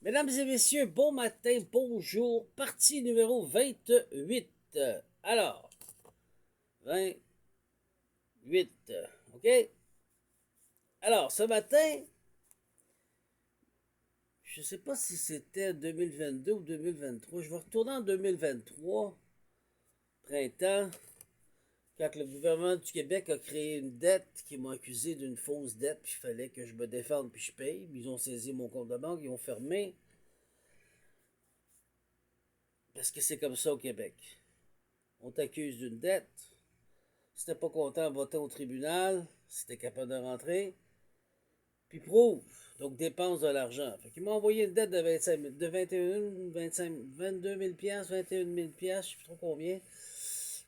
Mesdames et messieurs, bon matin, bonjour. Partie numéro 28. Alors, 28. OK? Alors, ce matin, je ne sais pas si c'était 2022 ou 2023. Je vais retourner en 2023, printemps, quand le gouvernement du Québec a créé une dette qui m'a accusé d'une fausse dette, puis il fallait que je me défende puis je paye. Ils ont saisi mon compte de banque, ils ont fermé. Parce que c'est comme ça au Québec. On t'accuse d'une dette. Si t'es pas content, va au tribunal, si t'es capable de rentrer, puis prouve. Donc dépense de l'argent. Fait qu'il m'a envoyé une dette de 25 000, de 21, 25, 22 000 piastres, 21 000 piastres, je sais plus trop combien.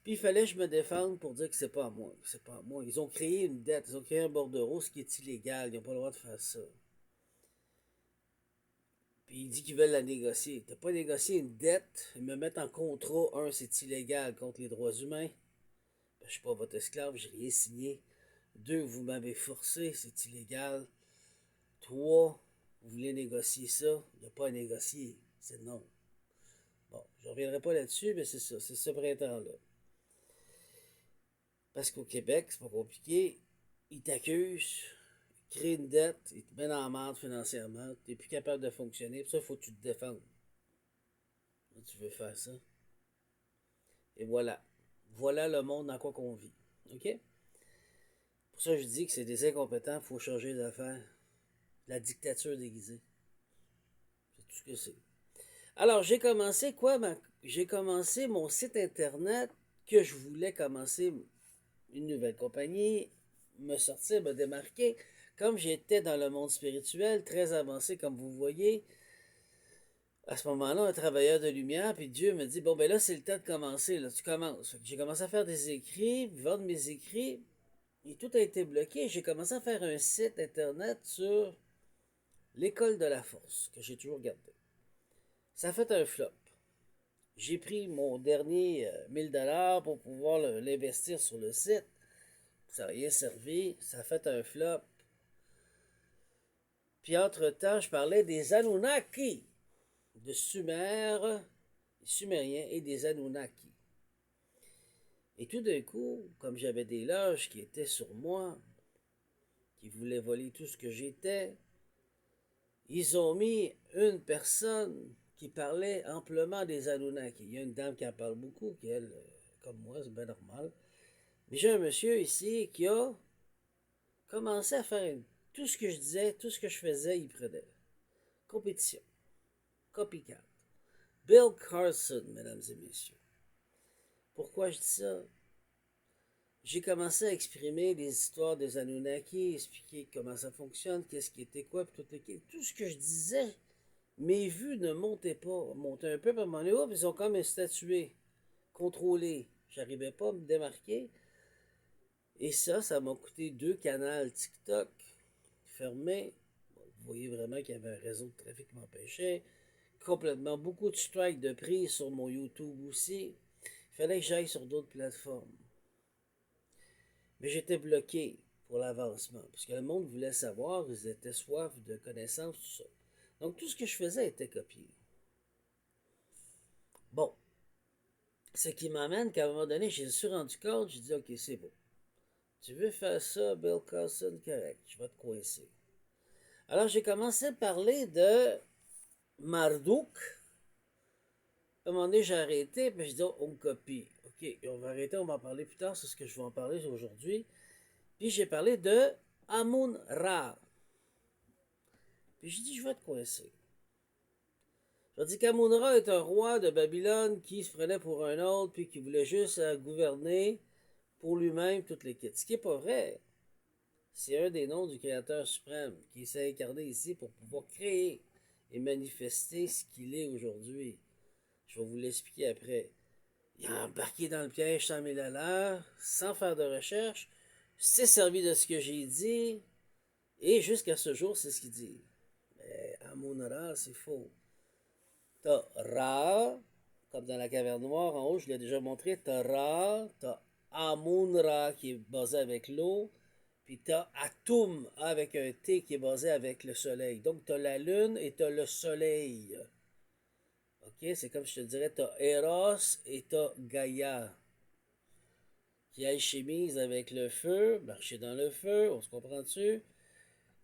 Puis il fallait que je me défende pour dire que c'est pas à moi. C'est pas à moi. Ils ont créé une dette, ils ont créé un bordereau, ce qui est illégal. Ils n'ont pas le droit de faire ça. Puis il dit qu'ils veulent la négocier. T'as pas négocié une dette, ils me mettent en contrat. Un, c'est illégal contre les droits humains. Ben, je suis pas votre esclave, j'ai rien signé. Deux, vous m'avez forcé, c'est illégal. Trois, vous voulez négocier ça, il n'y a pas à négocier, c'est non. Bon, je ne reviendrai pas là-dessus, mais c'est ça, c'est ce printemps-là. Parce qu'au Québec, c'est pas compliqué, ils t'accusent, ils créent une dette, ils te mettent en merde financièrement, tu n'es plus capable de fonctionner, pour ça, il faut que tu te défendes. Tu veux faire ça. Et voilà. Voilà le monde dans quoi qu'on vit. OK? Pour ça, je dis que c'est des incompétents, il faut changer d'affaires. La dictature déguisée. C'est tout ce que c'est. Alors, j'ai commencé quoi? J'ai commencé mon site internet que je voulais commencer une nouvelle compagnie, me sortir, me démarquer. Comme j'étais dans le monde spirituel, très avancé comme vous voyez, à ce moment-là, un travailleur de lumière, puis Dieu me dit, bon, ben là, c'est le temps de commencer, là, tu commences. J'ai commencé à faire des écrits, vendre mes écrits, et tout a été bloqué. J'ai commencé à faire un site internet sur l'école de la force, que j'ai toujours gardé. Ça a fait un flop. J'ai pris mon dernier 1000 $ pour pouvoir l'investir sur le site. Ça n'a rien servi. Ça a fait un flop. Puis entre-temps, je parlais des Anunnaki, de Sumer, des Sumériens et des Anunnaki. Et tout d'un coup, comme j'avais des loges qui étaient sur moi, qui voulaient voler tout ce que j'étais, ils ont mis une personne qui parlait amplement des Anunnaki. Il y a une dame qui en parle beaucoup, qui elle, comme moi, c'est bien normal. Mais j'ai un monsieur ici qui a commencé à faire tout ce que je disais, tout ce que je faisais, il prenait. Compétition. Copycat. Bill Carson, mesdames et messieurs. Pourquoi je dis ça? J'ai commencé à exprimer les histoires des Anunnaki, expliquer comment ça fonctionne, qu'est-ce qui était quoi, puis tout ce que je disais, mes vues ne montaient pas. Montaient un peu, puis à un moment donné, ils ont comme statué, contrôlé. J'arrivais pas à me démarquer. Et ça m'a coûté 2 canaux TikTok fermés. Bon, vous voyez vraiment qu'il y avait un réseau de trafic qui m'empêchait. Complètement beaucoup de strikes de prix sur mon YouTube aussi. Il fallait que j'aille sur d'autres plateformes. Mais j'étais bloqué pour l'avancement. Parce que le monde voulait savoir, ils étaient soif de connaissances, tout ça. Donc tout ce que je faisais était copié. Bon. Ce qui m'amène qu'à un moment donné, je me suis rendu compte, j'ai dit, ok, c'est beau. Tu veux faire ça, Bill Carson, correct, je vais te coincer. Alors j'ai commencé à parler de Marduk. À un moment donné, j'ai arrêté, puis je dis, oh, on me copie. Ok, on va arrêter, on va en parler plus tard, c'est ce que je vais en parler aujourd'hui. Puis j'ai parlé de Amun-Ra. Puis j'ai dit, je vais te coincer. J'ai dit qu'Amun-Ra est un roi de Babylone qui se prenait pour un autre, puis qui voulait juste gouverner pour lui-même toutes les quêtes. Ce qui n'est pas vrai. C'est un des noms du Créateur suprême qui s'est incarné ici pour pouvoir créer et manifester ce qu'il est aujourd'hui. Je vais vous l'expliquer après. Il a embarqué dans le piège 100 000 à l'heure, sans faire de recherche, s'est servi de ce que j'ai dit, et jusqu'à ce jour, c'est ce qu'il dit. Mais Amun-Ra, c'est faux. T'as Ra, comme dans la caverne noire en haut, je l'ai déjà montré, t'as Ra, t'as Amun-Ra qui est basé avec l'eau, Puis tu as Atum, avec un T qui est basé avec le soleil. Donc tu as la lune et tu as le soleil. Ok, c'est comme je te dirais, tu as Eros et tu as Gaïa. Qui alchimise avec le feu, marcher dans le feu, on se comprend-tu?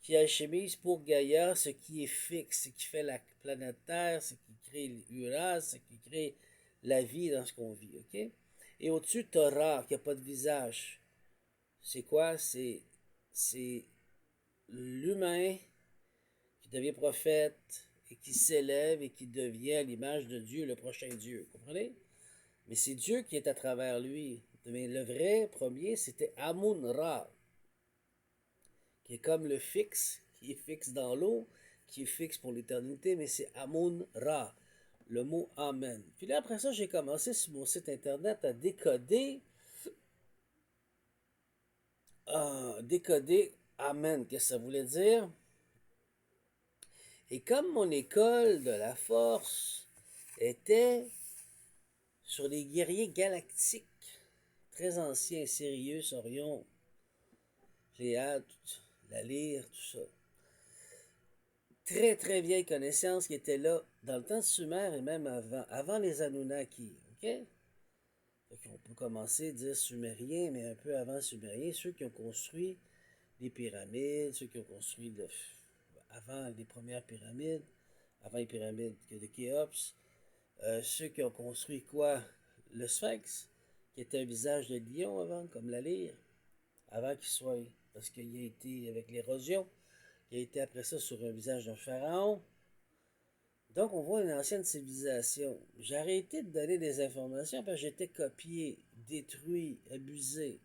Qui alchimise pour Gaïa ce qui est fixe, ce qui fait la planète Terre, ce qui crée l'Uras, ce qui crée la vie dans ce qu'on vit, ok? Et au-dessus, Torah, qui n'a pas de visage. C'est quoi? C'est l'humain qui devient prophète et qui s'élève et qui devient à l'image de Dieu, le prochain Dieu. Vous comprenez? Mais c'est Dieu qui est à travers lui. Mais le vrai premier, c'était Amun-Ra, qui est comme le fixe, qui est fixe dans l'eau, qui est fixe pour l'éternité, mais c'est Amun-Ra, le mot Amen. Puis là, après ça, j'ai commencé sur mon site internet à décoder Amen, qu'est-ce que ça voulait dire. Et comme mon école de la force était sur les guerriers galactiques, très anciens, Sirius, Orion, Pléiades, la lyre, tout ça. Très, très vieille connaissance qui était là dans le temps de Sumer et même avant les Anunnaki. OK? Donc, on peut commencer à dire Sumériens, mais un peu avant Sumériens, ceux qui ont construit les pyramides, ceux qui ont construit avant les premières pyramides, avant les pyramides de Khéops, ceux qui ont construit quoi? Le Sphinx, qui était un visage de lion avant, comme la lyre, avant qu'il soit, parce qu'il a été avec l'érosion, il a été après ça sur un visage d'un pharaon. Donc, on voit une ancienne civilisation. J'ai arrêté de donner des informations parce que j'étais copié, détruit, abusé.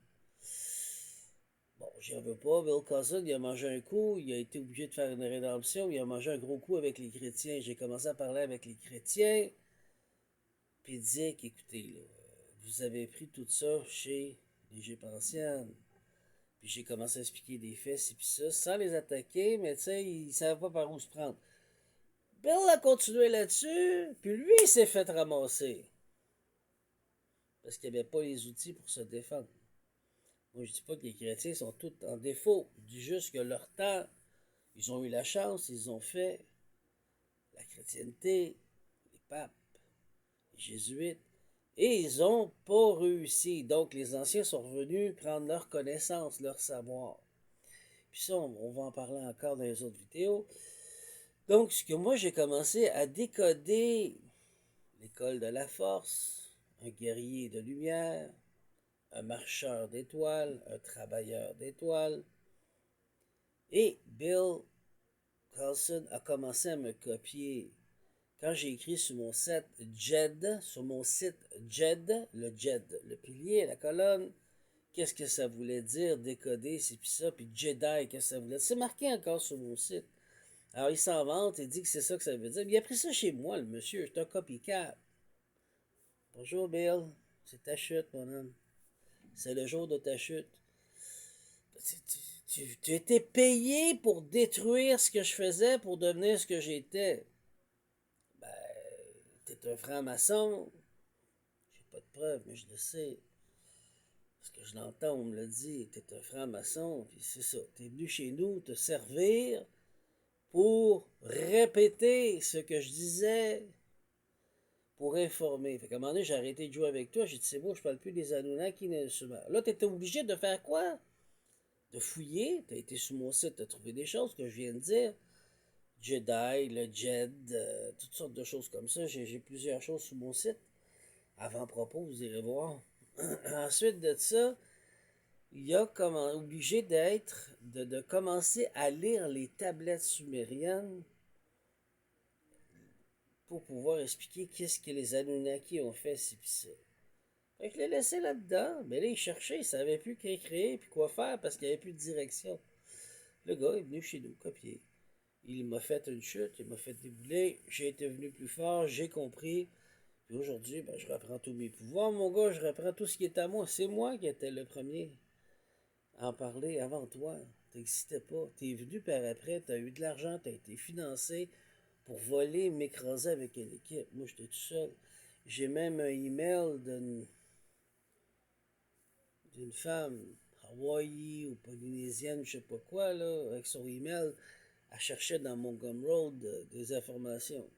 Bon, j'en veux pas. Bill Cousin, il a mangé un coup, il a été obligé de faire une rédemption, il a mangé un gros coup avec les chrétiens. J'ai commencé à parler avec les chrétiens, puis dire qu'écoutez, là, vous avez pris tout ça chez l'Égypte ancienne. Puis j'ai commencé à expliquer des faits, et puis ça, sans les attaquer, mais tu sais, ils ne savaient pas par où se prendre. Bill a continué là-dessus, puis lui, il s'est fait ramasser. Parce qu'il n'y avait pas les outils pour se défendre. Moi, je dis pas que les chrétiens sont tous en défaut. Je dis juste que leur temps, ils ont eu la chance, ils ont fait la chrétienté, les papes, les jésuites, et ils n'ont pas réussi. Donc, les anciens sont revenus prendre leur connaissance, leur savoir. Puis ça, on va en parler encore dans les autres vidéos. Donc, ce que moi, j'ai commencé à décoder l'école de la force, un guerrier de lumière, un marcheur d'étoiles, un travailleur d'étoiles. Et Bill Carlson a commencé à me copier. Quand j'ai écrit sur mon site JED, le JED, le pilier, la colonne, qu'est-ce que ça voulait dire, décoder, c'est puis ça, puis Jedi, qu'est-ce que ça voulait dire. C'est marqué encore sur mon site. Alors il s'en vante et dit que c'est ça que ça veut dire. Mais il a pris ça chez moi, le monsieur, je suis un copycat. Bonjour Bill, c'est ta chute, mon homme. C'est le jour de ta chute. Tu étais payé pour détruire ce que je faisais pour devenir ce que j'étais. Ben, t'es un franc-maçon. J'ai pas de preuves, mais je le sais. Parce que je l'entends, on me l'a dit. T'es un franc-maçon, puis c'est ça. T'es venu chez nous te servir pour répéter ce que je disais, pour informer. Fait qu'à un moment donné, j'ai arrêté de jouer avec toi. J'ai dit, c'est bon, je parle plus des Anunnaki ni des Sumer. Là, t'étais obligé de faire quoi? De fouiller. T'as été sur mon site, t'as trouvé des choses que je viens de dire. Jedi, le Jed, toutes sortes de choses comme ça. J'ai plusieurs choses sur mon site. Avant-propos, vous irez voir. Ensuite de ça, il y a comme obligé de commencer à lire les tablettes sumériennes pour pouvoir expliquer qu'est-ce que les Anunnaki ont fait, ci pis ça. Fait que je l'ai laissé là-dedans. Mais là, il cherchait, il ne savait plus qu'à créer puis quoi faire parce qu'il n'y avait plus de direction. Le gars est venu chez nous, copier. Il m'a fait une chute, il m'a fait débouler, j'ai été venu plus fort, j'ai compris. Puis aujourd'hui, ben, je reprends tous mes pouvoirs, mon gars, je reprends tout ce qui est à moi. C'est moi qui étais le premier à en parler avant toi. T'existais pas. T'es venu par après, t'as eu de l'argent, t'as été financé pour voler, m'écraser avec une équipe. Moi, j'étais tout seul. J'ai même un email d'une femme. Ah Hawaii ou polynésienne, je sais pas quoi, là, avec son email, elle cherchait dans Montgomery Road des informations.